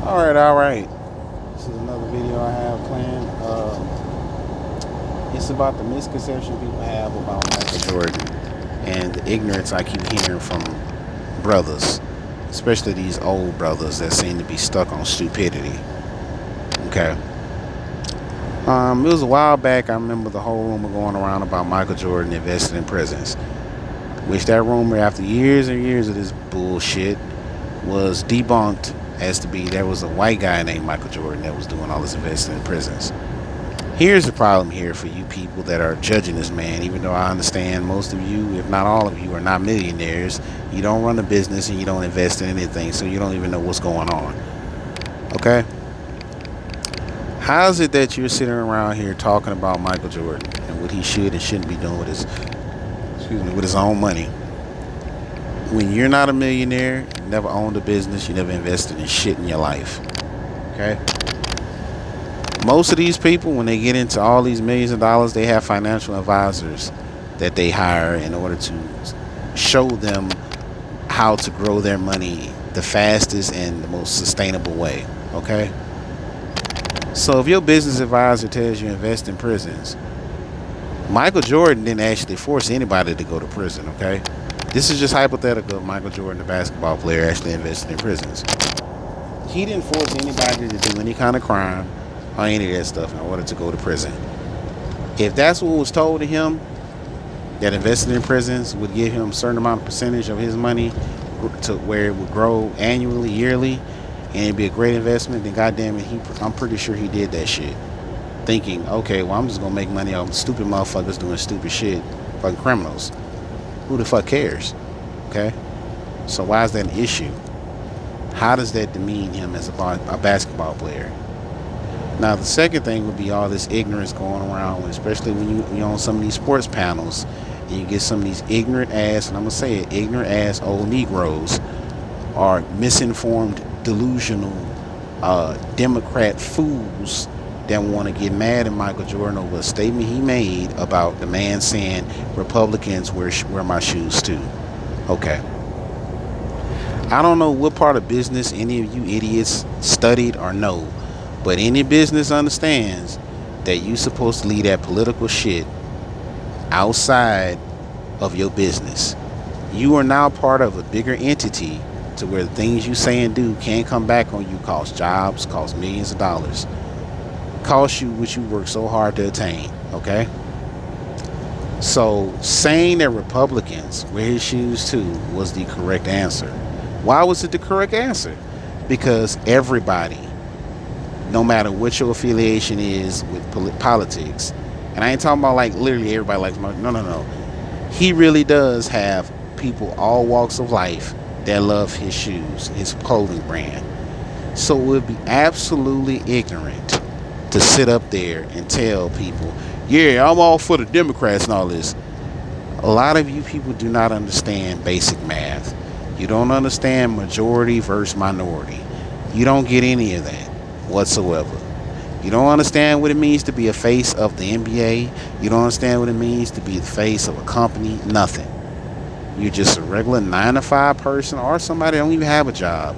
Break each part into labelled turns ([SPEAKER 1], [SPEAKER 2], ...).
[SPEAKER 1] All right. This is another video I have planned. It's about the misconception people have about Michael Jordan and the ignorance I keep hearing from brothers, especially these old brothers that seem to be stuck on stupidity. Okay. It was a while back. I remember the whole rumor going around about Michael Jordan invested in prisons, which that rumor, after years and years of this bullshit, was debunked as to be there was a white guy named Michael Jordan that was doing all this investing in prisons. Here's the problem here for you people that are judging this man, even though I understand most of you, if not all of you, are not millionaires. You don't run a business and you don't invest in anything, so you don't even know what's going on. Okay? How is it that you're sitting around here talking about Michael Jordan and what he should and shouldn't be doing with his own money, when you're not a millionaire, you never owned a business, you never invested in shit in your life? Okay? Most of these people, when they get into all these millions of dollars, they have financial advisors that they hire in order to show them how to grow their money the fastest and the most sustainable way. Okay? So if your business advisor tells you invest in prisons, Michael Jordan didn't actually force anybody to go to prison. Okay? This is just hypothetical. Michael Jordan, the basketball player, actually invested in prisons. He didn't force anybody to do any kind of crime or any of that stuff in order to go to prison. If that's what was told to him, that investing in prisons would give him a certain amount of percentage of his money to where it would grow annually, yearly, and it'd be a great investment, then goddamn it, I'm pretty sure he did that shit. Thinking, okay, well, I'm just gonna make money off stupid motherfuckers doing stupid shit, fucking criminals. Who the fuck cares? Okay? So why is that an issue? How does that demean him as a basketball player? Now, the second thing would be all this ignorance going around, especially when you're on some of these sports panels and you get some of these ignorant ass, and I'm going to say it, ignorant ass old Negroes are misinformed, delusional, Democrat fools that want to get mad at Michael Jordan over a statement he made about the man saying Republicans wear my shoes too. Okay. I don't know what part of business any of you idiots studied or know, but any business understands that you're supposed to leave that political shit outside of your business. You are now part of a bigger entity to where the things you say and do can't come back on you, cost jobs, cost millions of dollars, cost you what you work so hard to attain. Okay? So saying that Republicans wear his shoes too was the correct answer. Why was it the correct answer? Because everybody, no matter what your affiliation is with politics, and I ain't talking about like literally everybody likes Mark. No. He really does have people all walks of life that love his shoes, his clothing brand. So it would be absolutely ignorant to sit up there and tell people, yeah, I'm all for the Democrats and all this. A lot of you people do not understand basic math. You don't understand majority versus minority. You don't get any of that whatsoever. You don't understand what it means to be a face of the NBA. You don't understand what it means to be the face of a company. Nothing. You're just a regular 9 to 5 person or somebody that don't even have a job.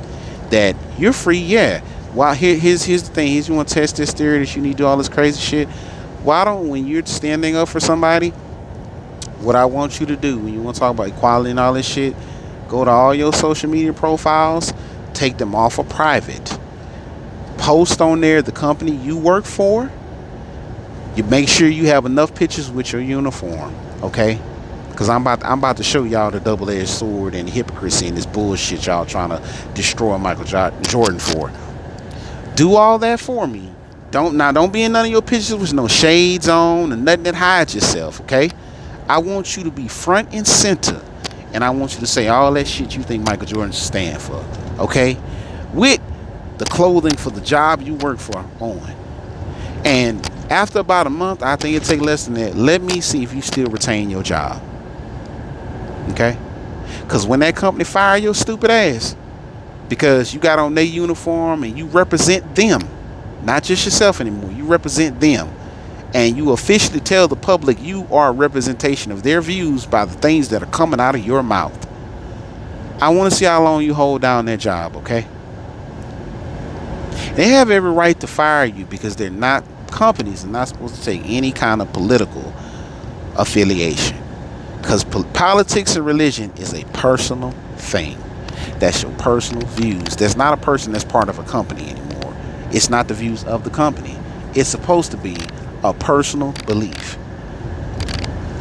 [SPEAKER 1] That you're free, yeah. Well, here's the thing. Here's you want to test this theory that you need to do all this crazy shit. Why don't, when you're standing up for somebody, what I want you to do when you want to talk about equality and all this shit, go to all your social media profiles, take them off of private. Post on there the company you work for. You make sure you have enough pictures with your uniform, okay? Because I'm about to show y'all the double-edged sword and hypocrisy and this bullshit y'all trying to destroy Michael Jordan for. Do all that for me. Don't be in none of your pictures with no shades on and nothing that hides yourself, okay? I want you to be front and center, and I want you to say all that shit you think Michael Jordan should stand for, okay? With the clothing for the job you work for on. And after about a month, I think it'll take less than that. Let me see if you still retain your job. Okay? Because when that company fire your stupid ass, because you got on their uniform and you represent them, not just yourself anymore, you represent them. And you officially tell the public you are a representation of their views by the things that are coming out of your mouth. I want to see how long you hold down that job, okay? They have every right to fire you because they're not, companies are not supposed to take any kind of political affiliation. Because politics and religion is a personal thing. That's your personal views. There's not a person that's part of a company anymore. It's not the views of the company. It's supposed to be a personal belief.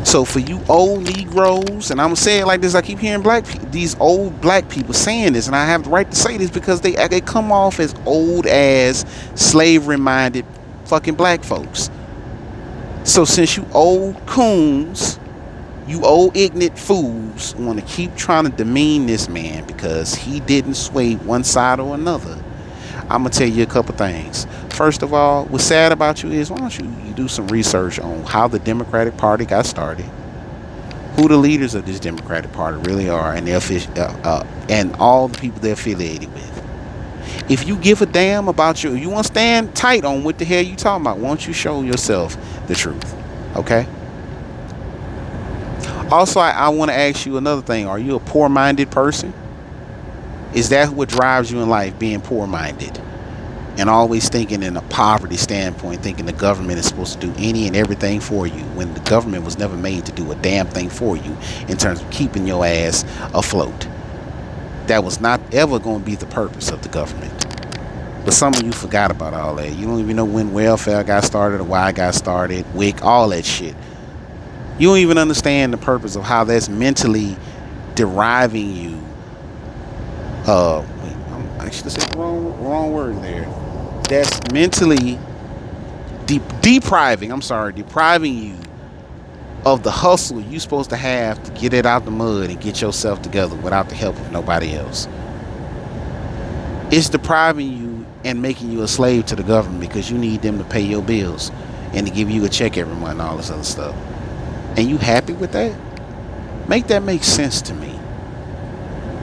[SPEAKER 1] So for you old Negroes, and I'm saying it like this, I keep hearing these old black people saying this, and I have the right to say this because they come off as old ass slavery-minded fucking black folks. So since you old coons, you old ignorant fools want to keep trying to demean this man because he didn't sway one side or another, I'm going to tell you a couple things. First of all, what's sad about you is, why don't you do some research on how the Democratic Party got started, who the leaders of this Democratic Party really are, and and all the people they're affiliated with. If you give a damn about you want to stand tight on what the hell you talking about, why don't you show yourself the truth, okay? Also, I want to ask you another thing. Are you a poor-minded person? Is that what drives you in life, being poor-minded? And always thinking in a poverty standpoint, thinking the government is supposed to do any and everything for you, when the government was never made to do a damn thing for you in terms of keeping your ass afloat. That was not ever going to be the purpose of the government. But some of you forgot about all that. You don't even know when welfare got started or why it got started, WIC, all that shit. You don't even understand the purpose of how that's mentally deriving you. Wait, I should have said the wrong word there. That's mentally depriving you of the hustle you're supposed to have to get it out the mud and get yourself together without the help of nobody else. It's depriving you and making you a slave to the government because you need them to pay your bills and to give you a check every month and all this other stuff. And you happy with that? Make that make sense to me.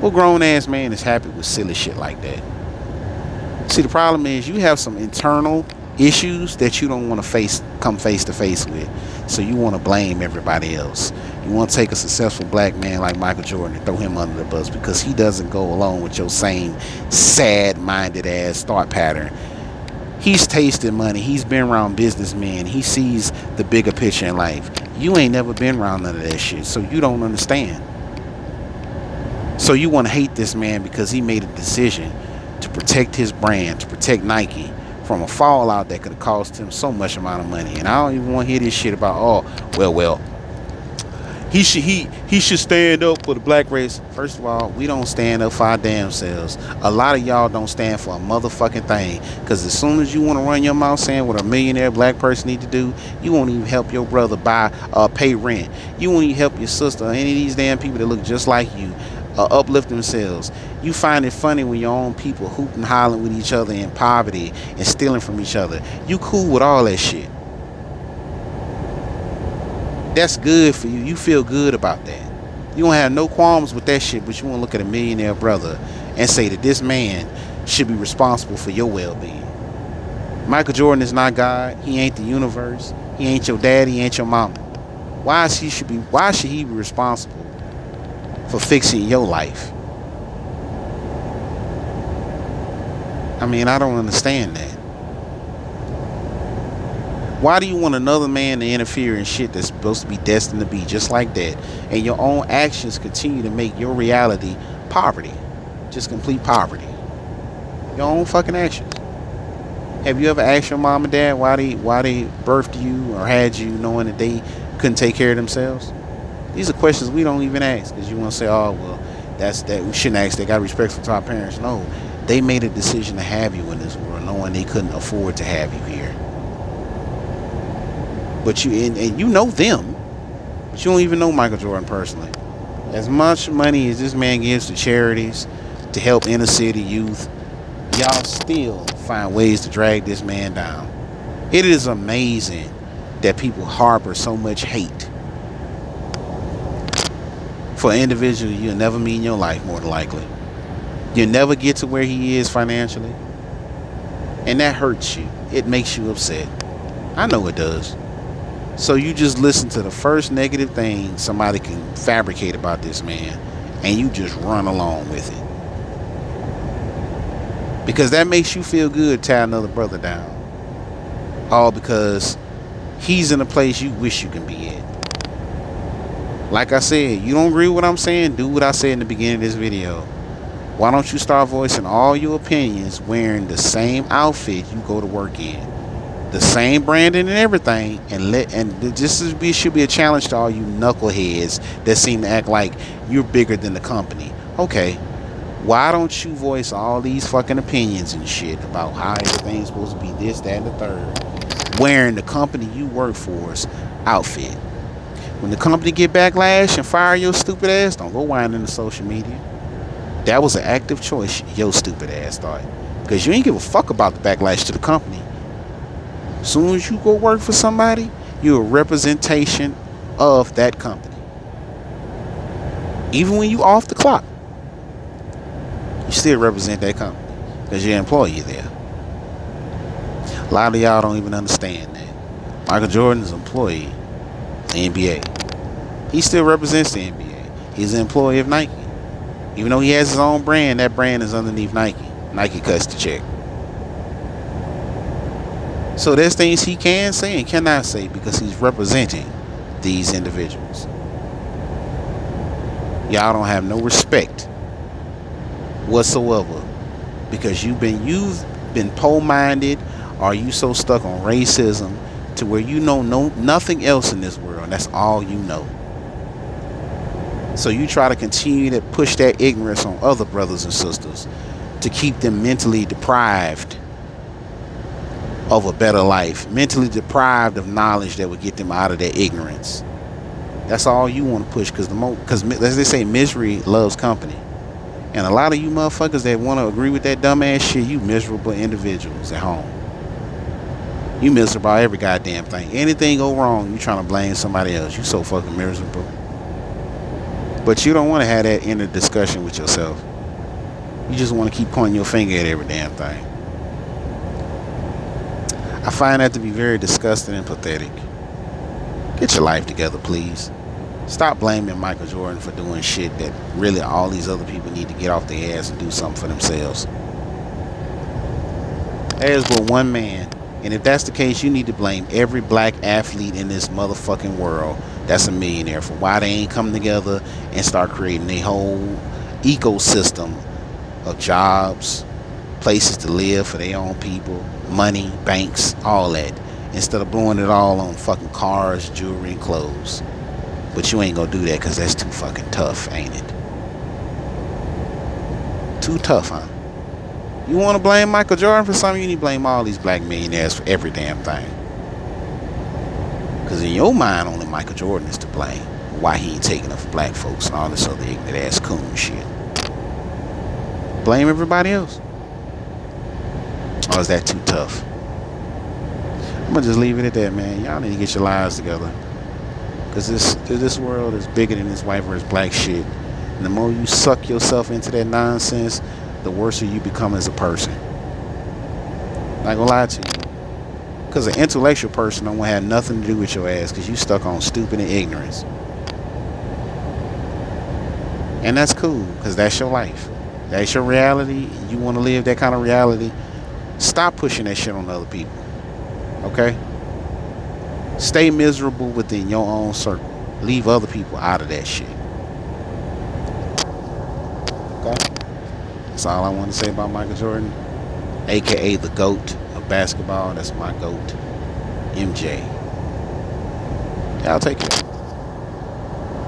[SPEAKER 1] What grown ass man is happy with silly shit like that? See, the problem is you have some internal issues that you don't want to come face to face with. So you want to blame everybody else. You want to take a successful black man like Michael Jordan and throw him under the bus because he doesn't go along with your same sad-minded ass thought pattern. He's tasted money. He's been around businessmen. He sees the bigger picture in life. You ain't never been around none of that shit, so you don't understand. So you want to hate this man because he made a decision to protect his brand, to protect Nike from a fallout that could have cost him so much amount of money. And I don't even want to hear this shit about, well, he should stand up for the black race. First of all, we don't stand up for our damn selves. A lot of y'all don't stand for a motherfucking thing. Because as soon as you want to run your mouth saying what a millionaire black person need to do, you won't even help your brother pay rent. You won't even help your sister or any of these damn people that look just like you uplift themselves. You find it funny when your own people hoop and hollering with each other in poverty and stealing from each other. You cool with all that shit. That's good for you. You feel good about that. You don't have no qualms with that shit, but you want to look at a millionaire brother and say that this man should be responsible for your well-being. Michael Jordan is not God. He ain't the universe. He ain't your daddy. He ain't your mama. Why should he be responsible for fixing your life? I mean, I don't understand that. Why do you want another man to interfere in shit that's supposed to be destined to be just like that, and your own actions continue to make your reality poverty, just complete poverty? Your own fucking actions. Have you ever asked your mom and dad why they birthed you or had you, knowing that they couldn't take care of themselves? These are questions we don't even ask because you want to say, oh, well, that's that. We shouldn't ask. They got respect for our parents. No, they made a decision to have you in this world, knowing they couldn't afford to have you here. But and you know them, but you don't even know Michael Jordan personally. As much money as this man gives to charities to help inner city youth, y'all still find ways to drag this man down. It is amazing that people harbor so much hate for an individual you'll never meet in your life, more than likely. You'll never get to where he is financially. And that hurts you. It makes you upset. I know it does. So you just listen to the first negative thing somebody can fabricate about this man, and you just run along with it. Because that makes you feel good, tie another brother down. All because he's in a place you wish you can be in. Like I said, you don't agree with what I'm saying? Do what I said in the beginning of this video. Why don't you start voicing all your opinions wearing the same outfit you go to work in? The same branding and everything, should be a challenge to all you knuckleheads that seem to act like you're bigger than the company. Okay, why don't you voice all these fucking opinions and shit about how everything's supposed to be this, that, and the third, wearing the company you work for's outfit? When the company get backlash and fire your stupid ass, don't go whining the social media. That was an active choice your stupid ass thought, because you ain't give a fuck about the backlash to the company. As soon as you go work for somebody, you're a representation of that company. Even when you off the clock, you still represent that company because you're an employee there. A lot of y'all don't even understand that. Michael Jordan is an employee of the NBA. He still represents the NBA. He's an employee of Nike. Even though he has his own brand, that brand is underneath Nike. Nike cuts the check. So there's things he can say and cannot say because he's representing these individuals. Y'all don't have no respect whatsoever because you've been pole-minded, or you so stuck on racism to where you know nothing else in this world. That's all you know. So you try to continue to push that ignorance on other brothers and sisters to keep them mentally deprived of a better life, mentally deprived of knowledge that would get them out of their ignorance. That's all you want to push, because as they say, misery loves company. And a lot of you motherfuckers that want to agree with that dumbass shit, you miserable individuals at home. You miserable about every goddamn thing. Anything go wrong, you trying to blame somebody else. You so fucking miserable. But you don't want to have that inner discussion with yourself. You just want to keep pointing your finger at every damn thing. I find that to be very disgusting and pathetic. Get your life together, please. Stop blaming Michael Jordan for doing shit that really all these other people need to get off their ass and do something for themselves. There's but one man, and if that's the case, you need to blame every black athlete in this motherfucking world that's a millionaire for why they ain't come together and start creating a whole ecosystem of jobs, places to live for their own people, money, banks, all that, instead of blowing it all on fucking cars, jewelry, and clothes. But you ain't gonna do that because that's too fucking tough, ain't it? Too tough, huh? You want to blame Michael Jordan for something? You need to blame all these black millionaires for every damn thing. Because in your mind, only Michael Jordan is to blame. Why he ain't taking up for black folks and all this other ignorant ass coon shit. Blame everybody else. Or is that too tough? I'm gonna just leave it at that, man. Y'all need to get your lives together. Because this world is bigger than this white versus black shit. And the more you suck yourself into that nonsense, the worse you become as a person. Not gonna lie to you. Because an intellectual person don't want to have nothing to do with your ass because you stuck on stupid and ignorance. And that's cool, because that's your life. That's your reality. You want to live that kind of reality. Stop pushing that shit on other people. Okay? Stay miserable within your own circle. Leave other people out of that shit. Okay? That's all I want to say about Michael Jordan, aka the GOAT of basketball. That's my GOAT, MJ. Y'all take care.